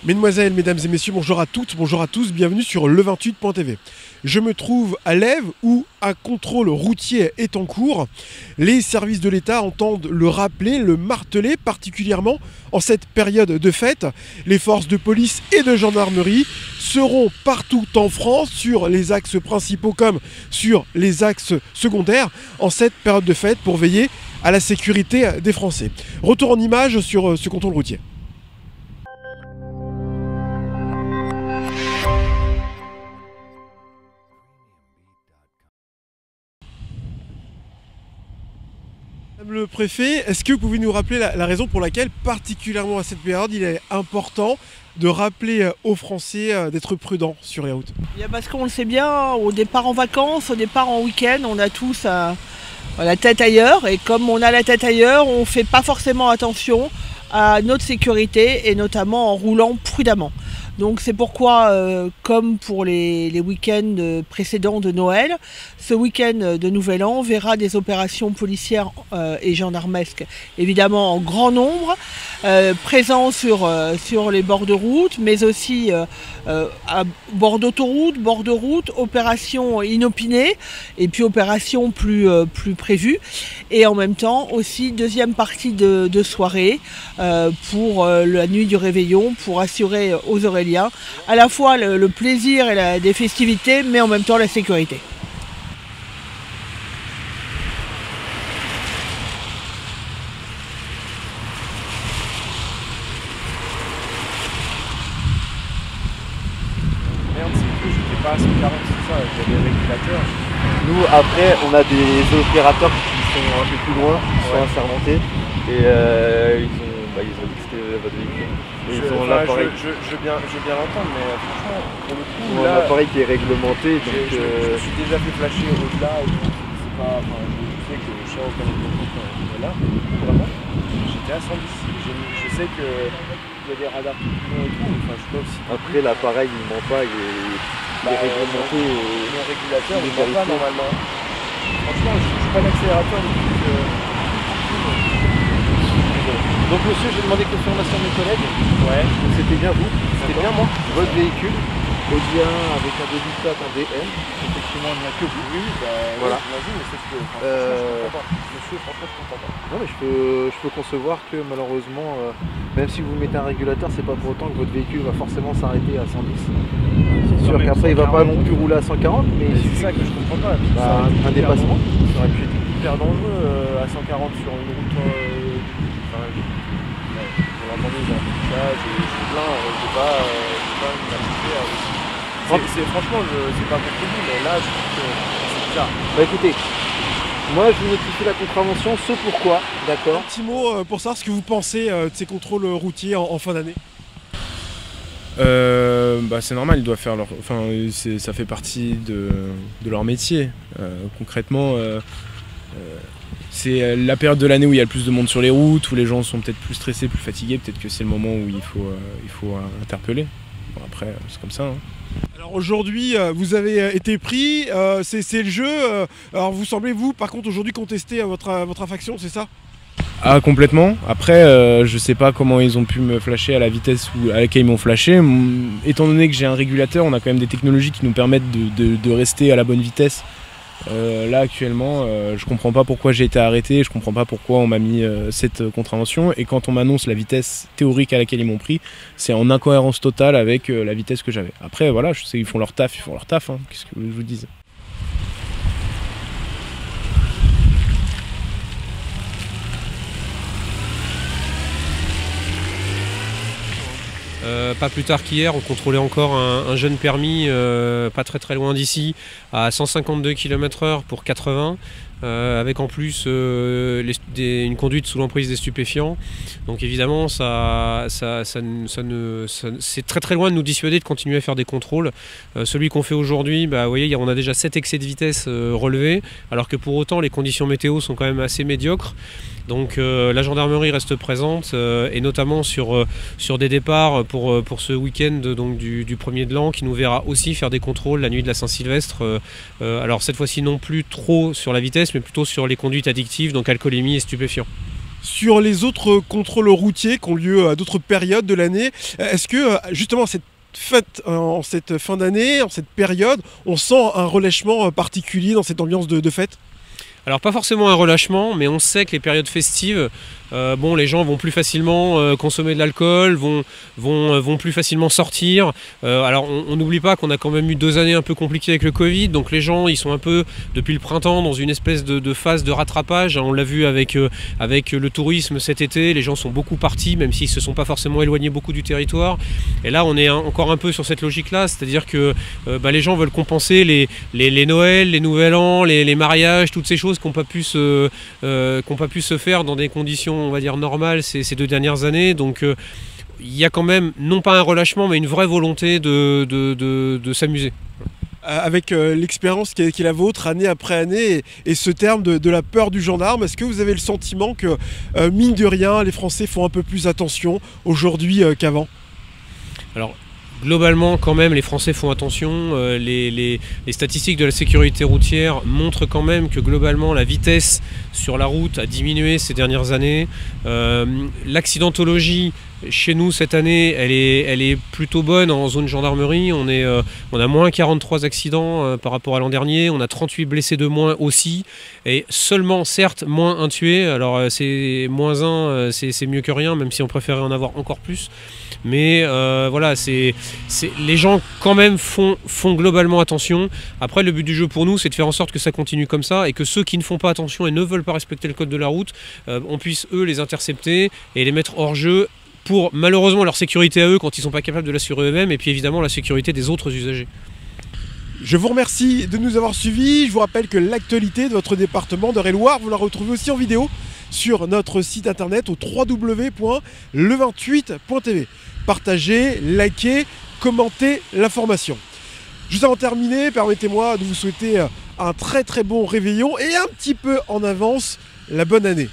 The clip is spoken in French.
Mesdemoiselles, mesdames et messieurs, bonjour à toutes, bonjour à tous, bienvenue sur le28.tv. Je me trouve à Lèves où un contrôle routier est en cours. Les services de l'État entendent le rappeler, le marteler, particulièrement en cette période de fête. Les forces de police et de gendarmerie seront partout en France, sur les axes principaux comme sur les axes secondaires, en cette période de fête pour veiller à la sécurité des Français. Retour en image sur ce contrôle routier. Madame le préfet, est-ce que vous pouvez nous rappeler la raison pour laquelle, particulièrement à cette période, il est important de rappeler aux Français d'être prudents sur les routes? Parce qu'on le sait bien, au départ en vacances, au départ en week-end, on a tous la tête ailleurs. Et comme on a la tête ailleurs, on ne fait pas forcément attention à notre sécurité, et notamment en roulant prudemment. Donc c'est pourquoi, comme pour les week-ends précédents de Noël, ce week-end de Nouvel An verra des opérations policières et gendarmesques, évidemment en grand nombre, présents sur les bords de route, mais aussi à bord d'autoroute, bord de route, opérations inopinées, et puis opérations plus prévues. Et en même temps aussi deuxième partie de soirée pour la nuit du réveillon, pour assurer aux Auréliens à la fois le plaisir et des festivités, mais en même temps la sécurité. Merde, c'est que j'étais pas à 140, c'est ça, j'avais des régulateurs. Nous, après, on a des opérateurs qui sont un peu plus loin, qui sont assermentés, et ils ont dit que c'était votre véhicule. Et ils ont l'appareil. Je veux bien l'entendre, mais franchement, pour le coup, là, l'appareil qui est réglementé, donc je me suis déjà fait flasher au-delà, c'est pas, je sais que je suis en train là, vraiment, j'étais à 110. Je sais que il y a des radars plus longs et tout, enfin je sais pas aussi. Après l'appareil il ment pas, il est réglementé. Mon régulateur il ment pas normalement. Franchement je suis pas l'accélérateur depuis Donc monsieur, j'ai demandé confirmation de mes collègues. Ouais. C'était bien vous. C'était bien moi. Votre véhicule. Audi A1 avec un 2004, un DM. Effectivement, il n'y a que vous. Oui, voilà. Vas-y, mais c'est ce que. Monsieur, franchement, je comprends pas. Non, mais je peux concevoir que malheureusement, même si vous mettez un régulateur, c'est pas pour autant que votre véhicule va forcément s'arrêter à 110. C'est sûr qu'après, il va pas non plus rouler à 140, mais c'est ça que je comprends pas. Un dépassement. Ça aurait pu être hyper dangereux à 140 sur une route. Vous l'entendez, j'ai un message, j'ai plein, j'ai pas une activité à... Franchement, c'est pas contre vous, mais là, je trouve que c'est bizarre. Bah écoutez, moi je vous notifie la contravention, ce pourquoi, d'accord. Un petit mot pour savoir ce que vous pensez de ces contrôles routiers en fin d'année. C'est normal, ils doivent faire leur... ça fait partie de leur métier. Concrètement, c'est la période de l'année où il y a le plus de monde sur les routes, où les gens sont peut-être plus stressés, plus fatigués, peut-être que c'est le moment où il faut interpeller. Bon, après, c'est comme ça. Hein. Alors aujourd'hui, vous avez été pris, c'est le jeu. Alors vous semblez, vous, par contre, aujourd'hui contester votre infraction, c'est ça? Ah, complètement. Après, je sais pas comment ils ont pu me flasher à la vitesse à laquelle ils m'ont flashé. Étant donné que j'ai un régulateur, on a quand même des technologies qui nous permettent de rester à la bonne vitesse. Là actuellement je comprends pas pourquoi j'ai été arrêté, je comprends pas pourquoi on m'a mis cette contravention, et quand on m'annonce la vitesse théorique à laquelle ils m'ont pris, c'est en incohérence totale avec la vitesse que j'avais. Après voilà, je sais ils font leur taf, hein. Qu'est-ce que je vous dise. Pas plus tard qu'hier, on contrôlait encore un jeune permis pas très loin d'ici, à 152 km/h pour 80, avec en plus une conduite sous l'emprise des stupéfiants. Donc évidemment, c'est très loin de nous dissuader de continuer à faire des contrôles. Celui qu'on fait aujourd'hui, vous voyez, on a déjà 7 excès de vitesse relevés, alors que pour autant les conditions météo sont quand même assez médiocres. Donc la gendarmerie reste présente, et notamment sur des départs pour ce week-end du 1er de l'an, qui nous verra aussi faire des contrôles la nuit de la Saint-Sylvestre. Alors cette fois-ci non plus trop sur la vitesse, mais plutôt sur les conduites addictives, donc alcoolémie et stupéfiants. Sur les autres contrôles routiers qui ont lieu à d'autres périodes de l'année, est-ce que justement en cette fin d'année, en cette période, on sent un relâchement particulier dans cette ambiance de fête? Alors pas forcément un relâchement, mais on sait que les périodes festives, les gens vont plus facilement consommer de l'alcool, vont plus facilement sortir. Alors on n'oublie pas qu'on a quand même eu 2 années un peu compliquées avec le Covid, donc les gens ils sont un peu depuis le printemps dans une espèce de phase de rattrapage. On l'a vu avec le tourisme cet été, les gens sont beaucoup partis, même s'ils ne se sont pas forcément éloignés beaucoup du territoire. Et là on est encore un peu sur cette logique-là, c'est-à-dire que les gens veulent compenser les Noëls, les Nouvel An, les mariages, toutes ces choses qui n'ont pas pu se faire dans des conditions, on va dire, normales ces 2 dernières années. Donc il y a quand même, non pas un relâchement, mais une vraie volonté de s'amuser. Avec l'expérience qui est la vôtre année après année et ce terme de la peur du gendarme, est-ce que vous avez le sentiment que, mine de rien, les Français font un peu plus attention aujourd'hui qu'avant? Alors, globalement, quand même, les Français font attention. Les statistiques de la sécurité routière montrent quand même que globalement, la vitesse sur la route a diminué ces dernières années. L'accidentologie chez nous cette année, elle est plutôt bonne en zone gendarmerie. On a moins 43 accidents par rapport à l'an dernier. On a 38 blessés de moins aussi. Et seulement, certes, moins un tué. Alors, c'est moins 1, c'est mieux que rien, même si on préférait en avoir encore plus. Mais voilà, les gens quand même font globalement attention. Après, le but du jeu pour nous, c'est de faire en sorte que ça continue comme ça et que ceux qui ne font pas attention et ne veulent pas respecter le code de la route, on puisse eux les intercepter et les mettre hors jeu pour malheureusement leur sécurité à eux quand ils ne sont pas capables de l'assurer eux-mêmes et puis évidemment la sécurité des autres usagers. Je vous remercie de nous avoir suivis. Je vous rappelle que l'actualité de votre département d'Eure-et-Loir, vous la retrouvez aussi en vidéo sur notre site internet au www.le28.tv. Partagez, likez, commentez l'information. Juste avant de terminer, permettez-moi de vous souhaiter un très très bon réveillon et un petit peu en avance la bonne année.